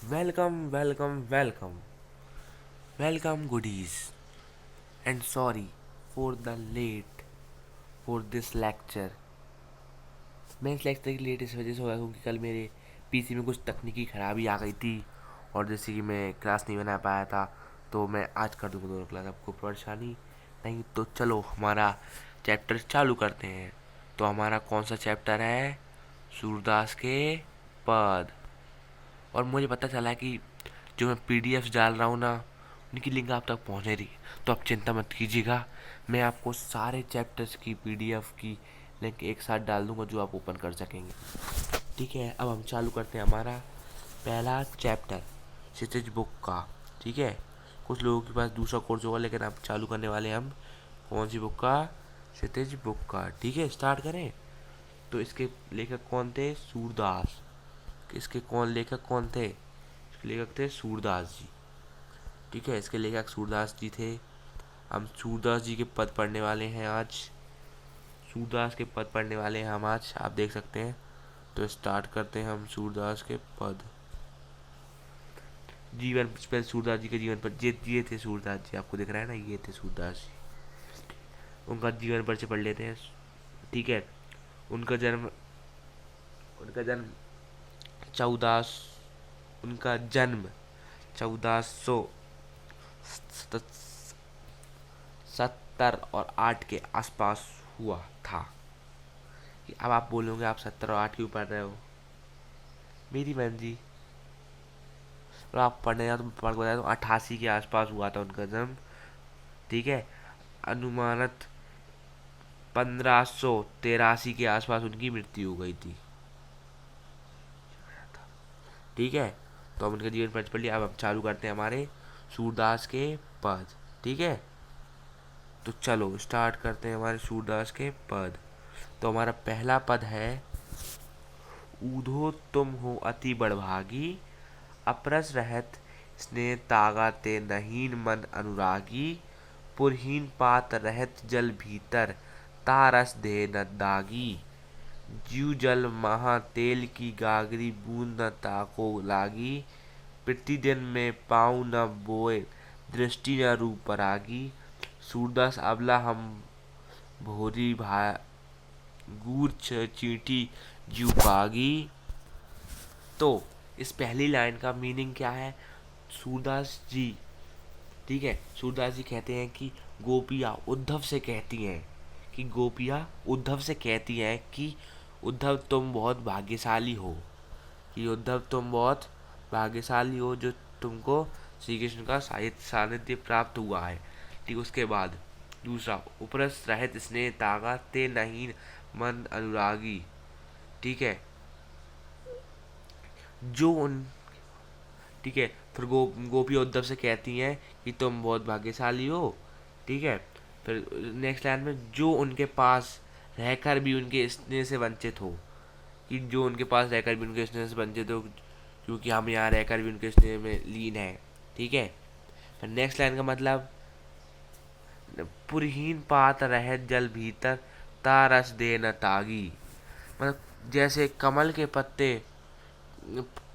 Welcome, welcome, welcome. Welcome, goodies. And sorry for the late for this lecture. मैं इस lecture की late इस वजह से हुआ क्योंकि कल मेरे पीसी में कुछ तकनीकी खराबी आ गई थी और जैसे कि मैं क्लास नहीं बना पाया था, तो मैं आज कर दूँगा दोनों क्लास। आपको परेशानी नहीं तो चलो हमारा चैप्टर चालू करते हैं। तो हमारा कौन सा चैप्टर है? सूरदास के पद। और मुझे पता चला कि जो मैं पीडीएफ डाल रहा हूँ ना, उनकी लिंक आप तक पहुँच नहीं रही। तो आप चिंता मत कीजिएगा, मैं आपको सारे चैप्टर्स की पीडीएफ की लिंक एक साथ डाल दूंगा जो आप ओपन कर सकेंगे। ठीक है, अब हम चालू करते हैं हमारा पहला चैप्टर क्षितिज बुक का। ठीक है, कुछ लोगों के पास दूसरा कोर्स होगा, लेकिन अब चालू करने वाले हम कौन सी बुक का? क्षितिज बुक का। ठीक है, स्टार्ट करें। तो इसके लेखक कौन थे? सूरदास। इसके लेखक कौन थे? इसके लेखक थे सूरदास जी। ठीक है, इसके लेखक सूरदास जी थे। हम सूरदास जी के पद पढ़ने वाले हैं आज। सूरदास के पद पढ़ने वाले हैं हम आज, आप देख सकते हैं। तो स्टार्ट करते हैं हम सूरदास के पद। जीवन पर सूरदास जी के जीवन पर ये थे सूरदास जी, आपको दिख रहा है ना, ये थे सूरदास जी। उनका जीवन परिचय पढ़ लेते हैं। ठीक है, उनका जन्म उनका जन्म चौदह उनका जन्म 1470 और 8 के आसपास हुआ था। अब आप बोलोगे आप 70 और 8 क्यों पढ़ रहे हो? मेरी मर्जी। और आप पढ़ने जाओ तो पढ़ बताया तो 88 के आसपास हुआ था उनका जन्म। ठीक है, अनुमानत 1583 के आसपास उनकी मृत्यु हो गई थी। ठीक है, तो हम उनका जीवन परिचय पढ़ लिया। अब हम चालू करते हैं हमारे सूरदास के पद। ठीक है, तो चलो स्टार्ट करते हैं हमारे सूरदास के पद। तो हमारा पहला पद है, ऊधो तुम हो अति बड़भागी, अपरस रहत स्नेह तागा ते नहीन मन अनुरागी, पुरहीन पात रहत जल भीतर तारस दे न दागी, जीव जल महा तेल की गागरी बूंद न ताको लागी, प्रतिदिन में पाँव न बोए दृष्टि न रूप परागी, सूरदास अबला हम भोरी भा गूर चींटी जीव पागी। तो इस पहली लाइन का मीनिंग क्या है? सूरदास जी, ठीक है, सूरदास जी कहते हैं कि गोपियाँ उद्धव से कहती हैं कि उद्धव तुम बहुत भाग्यशाली हो, जो तुमको श्री कृष्ण का सानिध्य प्राप्त हुआ है। ठीक, उसके बाद दूसरा, उपरस रहित स्नेह तागा ते नहीं मन अनुरागी। ठीक है, जो उन ठीक है, फिर गोपियाँ उद्धव से कहती हैं कि तुम बहुत भाग्यशाली हो। ठीक है, फिर नेक्स्ट लाइन में, जो उनके पास रहकर भी उनके स्नेह से वंचित हो, कि जो उनके पास रहकर भी उनके स्नेह से वंचित हो, क्योंकि हम यहाँ रहकर भी उनके स्नेह में लीन हैं। ठीक है, फिर नेक्स्ट लाइन का मतलब, पुरहीन पात रह जल भीतर तारस दे न तागी। मतलब जैसे कमल के पत्ते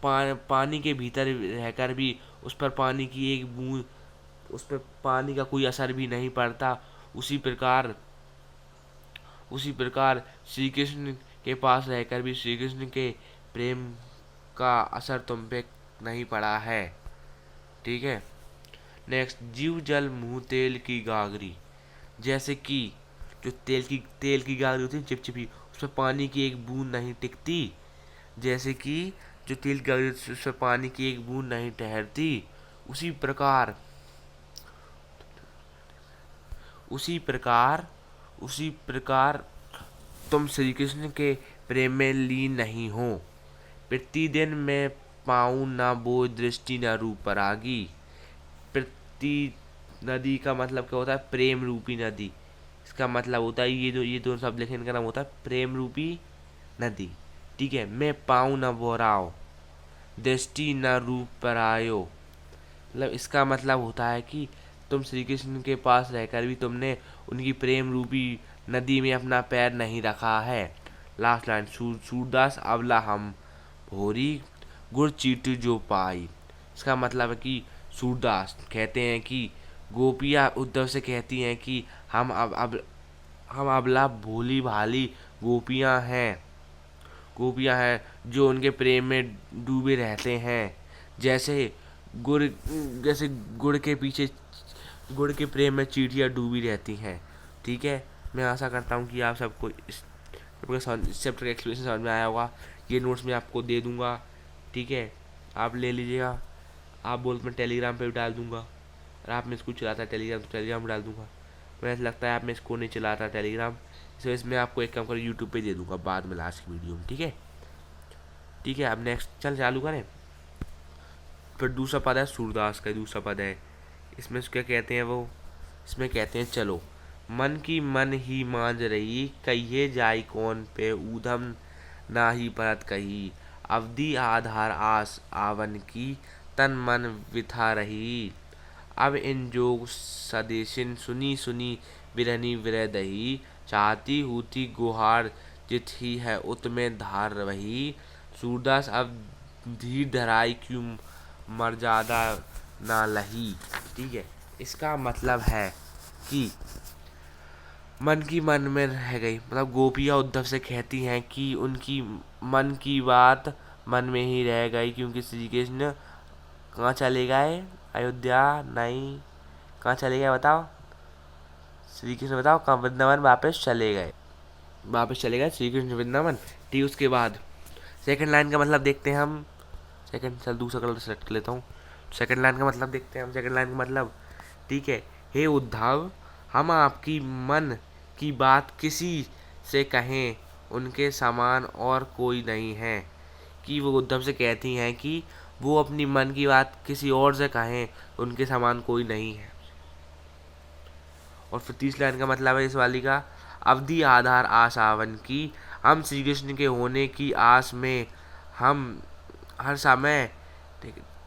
पानी के भीतर रहकर भी उस पर पानी की एक बूंद, उस पर पानी का कोई असर भी नहीं पड़ता, उसी प्रकार श्री कृष्ण के पास रहकर भी श्री कृष्ण के प्रेम का असर तुम पे नहीं पड़ा है। ठीक है, नेक्स्ट, जीव जल मुँह तेल की गागरी। जैसे कि जो तेल की गागरी होती है चिपचिपी, उसमें पानी की एक बूंद नहीं टिकती, जैसे कि जो तेल की गागरी उसमें पानी की एक बूंद नहीं ठहरती, उसी प्रकार उसी प्रकार उसी प्रकार तुम श्री कृष्ण के प्रेम में लीन नहीं हो। प्रतिदिन में पाऊँ न बोझ दृष्टि न रूप परागी। प्रति नदी का मतलब क्या होता है? प्रेम रूपी नदी। इसका मतलब होता है, ये दो शब्द लिखने इनका नाम होता है प्रेम रूपी नदी। ठीक है, मैं पाऊँ न बोराओ दृष्टि न रूप परायो। मतलब इसका मतलब होता है कि तुम श्री कृष्ण के पास रहकर भी तुमने उनकी प्रेम रूपी नदी में अपना पैर नहीं रखा है। लास्ट लाइन, सूरदास अबला हम भोरी गुड़ चीटी जो पाई। इसका मतलब है कि सूरदास कहते हैं कि गोपियाँ उद्धव से कहती हैं कि हम अबला भोली भाली गोपियाँ हैं जो उनके प्रेम में डूबे रहते हैं, जैसे गुड़ जैसे गुड़ के पीछे गुड़ के प्रेम में चींटियाँ डूबी रहती हैं। ठीक है, मैं आशा करता हूँ कि आप सबको इस चैप्टर का एक्सप्लेनेशन समझ में आया होगा। ये नोट्स मैं आपको दे दूँगा, ठीक है, आप ले लीजिएगा। आप बोलते मैं टेलीग्राम पे भी डाल दूँगा, और आप में इसको चलाता है टेलीग्राम तो टेलीग्राम डाल दूँगा। मुझे ऐसा लगता है आप में इसको नहीं चलाता टेलीग्राम, इस वजह से मैं आपको एक काम कर यूट्यूब पे दे दूँगा बाद में लास्ट की वीडियो में। ठीक है, ठीक है, अब नेक्स्ट चल चालू करें। फिर दूसरा पद है सूरदास का, दूसरा पद है, इसमें क्या कहते हैं वो, इसमें कहते हैं चलो मन की मन ही मांझ रही, कहिए जाई कौन पे ऊधम ना ही परत कही, अवधि आधार आस आवन की तन मन विथा रही, अब इन जोग सदेशिन सुनी सुनी बिरहनी विरह दही, चाहती हूती गुहार जित ही है उत में धार वही, सूरदास अब धीर धराई क्यों मर्यादा ना लही। ठीक है, इसका मतलब है कि मन की मन में रह गई, मतलब गोपियाँ उद्धव से कहती हैं कि उनकी मन की बात मन में ही रह गई, क्योंकि श्री कृष्ण कहाँ चले गए, अयोध्या नहीं, कहाँ चले गए बताओ, श्री कृष्ण बताओ, कहाँ, वृंदावन वापस चले गए श्री कृष्ण वृंदावन। ठीक, उसके बाद सेकंड लाइन का मतलब देखते हैं हम। चल दूसरा कलर सेलेक्ट कर लेता हूँ। सेकंड लाइन का मतलब देखते हैं हम। सेकंड लाइन का मतलब, ठीक है, हे उद्धव हम आपकी मन की बात किसी से कहें, उनके समान और कोई नहीं है। कि वो उद्धव से कहती हैं कि वो अपनी मन की बात किसी और से कहें, उनके समान कोई नहीं है। और फिर तीसरी लाइन का मतलब है इस वाली का, अवधि आधार आस आवन की, हम श्री कृष्ण के होने की आस में हम हर समय,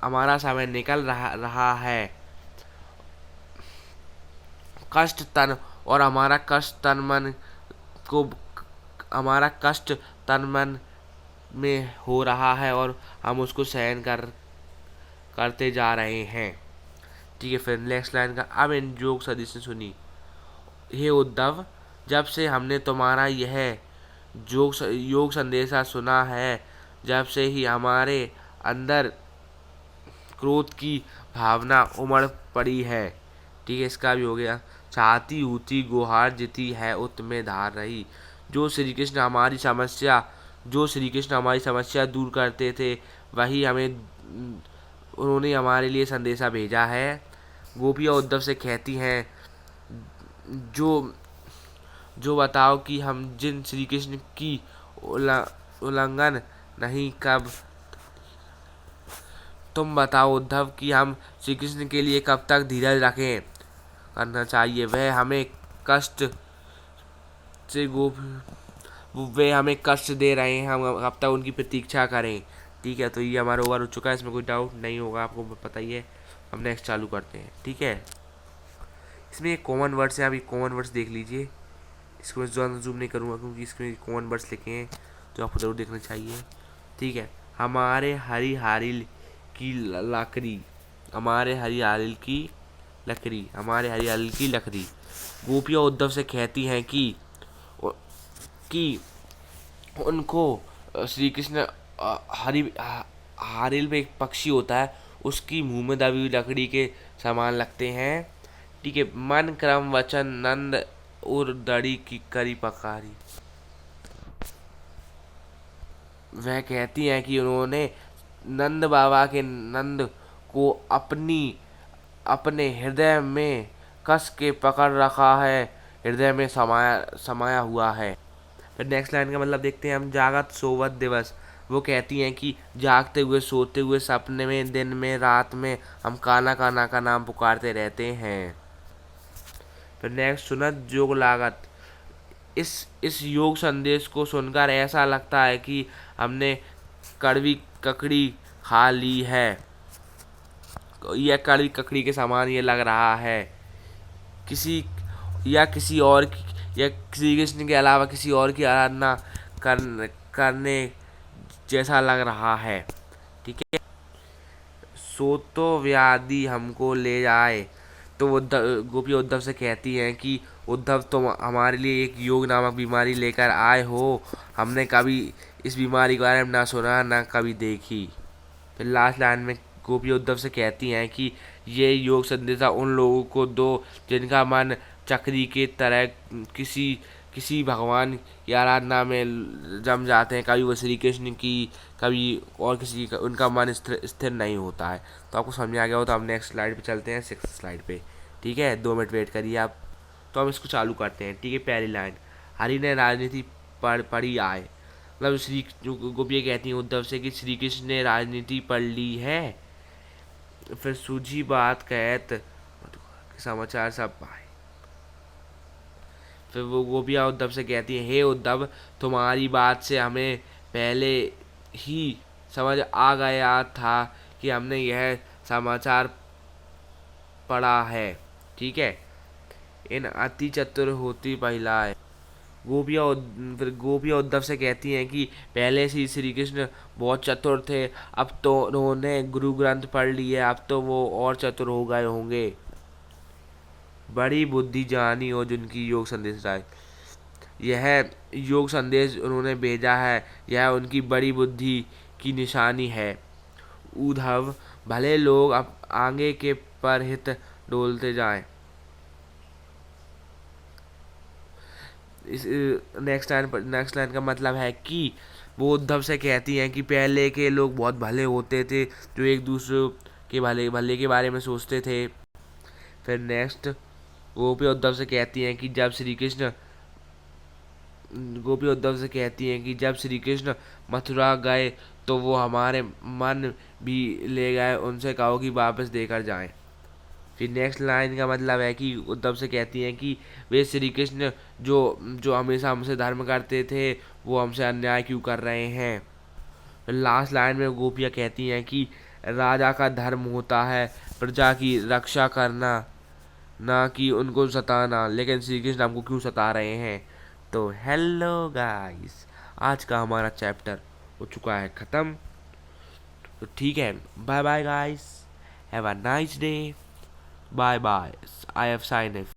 हमारा समय निकल रहा है, कष्ट तन और हमारा कष्ट तन मन में हो रहा है और हम उसको सहन करते जा रहे हैं। ठीक है, फिर नेक्स्ट लाइन का, अब इन जोग सदिश सुनी, हे उद्धव जब से हमने तुम्हारा यह योग संदेशा सुना है, जब से ही हमारे अंदर क्रोध की भावना उमड़ पड़ी है। ठीक है, इसका भी हो गया, चाहती ऊती गुहार जिती है उत में धार रही, जो श्री कृष्ण हमारी समस्या दूर करते थे, वही उन्होंने हमारे लिए संदेशा भेजा है। गोपियाँ उद्धव से कहती हैं, जो जो बताओ कि हम जिन श्री कृष्ण की उल्लंघन नहीं, कब तुम बताओ उद्धव कि हम श्री कृष्ण के लिए कब तक धीरज रखें करना चाहिए, वे हमें कष्ट दे रहे हैं, हम कब तक उनकी प्रतीक्षा करें। ठीक है, तो ये हमारा ओवर हो चुका है, इसमें कोई डाउट नहीं होगा, आपको पता ही है। हम नेक्स्ट चालू करते हैं। ठीक है, इसमें एक कॉमन वर्ड्स है, आप ये कॉमन वर्ड्स देख लीजिए। इसको मैं ज़्यादा जूम नहीं करूँगा क्योंकि इसमें कॉमन वर्ड्स लिखे हैं जो आपको ज़रूर देखना चाहिए। ठीक है, हमारे हरियारिल की लकड़ी, हमारे हरियारिल की लकड़ी, गोपियाँ उद्धव से कहती हैं कि उनको श्री कृष्ण हारिल में एक पक्षी होता है, उसकी मुंह में दबी हुई लकड़ी के समान लगते हैं। ठीक है, मन क्रम वचन नंद और दड़ी की करी पकारी, वह कहती हैं कि उन्होंने नंद बाबा के नंद को अपने हृदय में कस के पकड़ रखा है, हृदय में समाया हुआ है। फिर नेक्स्ट लाइन का मतलब देखते हैं हम, जागत सोवत दिवस, वो कहती हैं कि जागते हुए, सोते हुए, सपने में, दिन में, रात में हम काना काना का नाम पुकारते रहते हैं। फिर नेक्स्ट सुनत जोग लागत, इस योग संदेश को सुनकर ऐसा लगता है कि हमने कड़वी ककड़ी खा ली है, यह कड़वी ककड़ी के समान ये लग रहा है, किसी श्री कृष्ण के अलावा किसी और की आराधना करने जैसा लग रहा है। ठीक है, सो तो व्याधि हमको ले जाए। तो गोपी उद्धव से कहती हैं कि उद्धव, तुम हमारे लिए एक योग नामक बीमारी लेकर आए हो। हमने कभी इस बीमारी के बारे में ना सुना ना कभी देखी। फिर लास्ट लाइन में गोपी उद्धव से कहती हैं कि ये योग संदेशा उन लोगों को दो जिनका मन चक्री के तरह किसी किसी भगवान की आराधना में जम जाते हैं। कभी वो श्री कृष्ण की, कभी और किसी का, उनका मन स्थिर नहीं होता है। तो आपको समझ आ गया हो तो हम नेक्स्ट स्लाइड पे चलते हैं, 6 स्लाइड पे। ठीक है, 2 मिनट वेट करिए आप। तो हम इसको चालू करते हैं। ठीक है, पहली लाइन, हरि ने राजनीति पढ़ी आए। मतलब जो गोपियाँ कहती हैं उद्धव से कि श्री कृष्ण ने राजनीति पढ़ ली है। फिर सूझी बात कहत समाचार सब पाए। फिर वो गोपियाँ उद्धव से कहती हैं, हे उद्धव, तुम्हारी बात से हमें पहले ही समझ आ गया था कि हमने यह समाचार पढ़ा है। ठीक है, इन अति चतुर होती महिलाएं। फिर गोपियाँ उद्धव से कहती हैं कि पहले से ही श्री कृष्ण बहुत चतुर थे, अब तो उन्होंने गुरु ग्रंथ पढ़ लिया, अब तो वो और चतुर हो गए होंगे। बड़ी बुद्धि जानी हो जिनकी योग संदेश राय। यह योग संदेश उन्होंने भेजा है, यह उनकी बड़ी बुद्धि की निशानी है। उद्धव, भले लोग अब आगे के पर हित डोलते जाएं। इस नेक्स्ट लाइन का मतलब है कि वो उद्धव से कहती हैं कि पहले के लोग बहुत भले होते थे, जो एक दूसरे के भले भले के बारे में सोचते थे। फिर नेक्स्ट, गोपी उद्धव से कहती हैं कि जब श्री कृष्ण मथुरा गए तो वो हमारे मन भी ले गए, उनसे कहो कि वापस देकर जाएं। फिर नेक्स्ट लाइन का मतलब है कि उद्धव से कहती हैं कि वे श्री कृष्ण जो जो हमेशा हमसे धर्म करते थे, वो हमसे अन्याय क्यों कर रहे हैं। फिर लास्ट लाइन में गोपियाँ कहती हैं कि राजा का धर्म होता है प्रजा की रक्षा करना, ना कि उनको सताना, लेकिन श्री कृष्ण हमको क्यों सता रहे हैं। तो हेलो गाइस, आज का हमारा चैप्टर हो चुका है ख़त्म। तो ठीक है, bye bye guys, have a nice day, bye bye, I have sign if.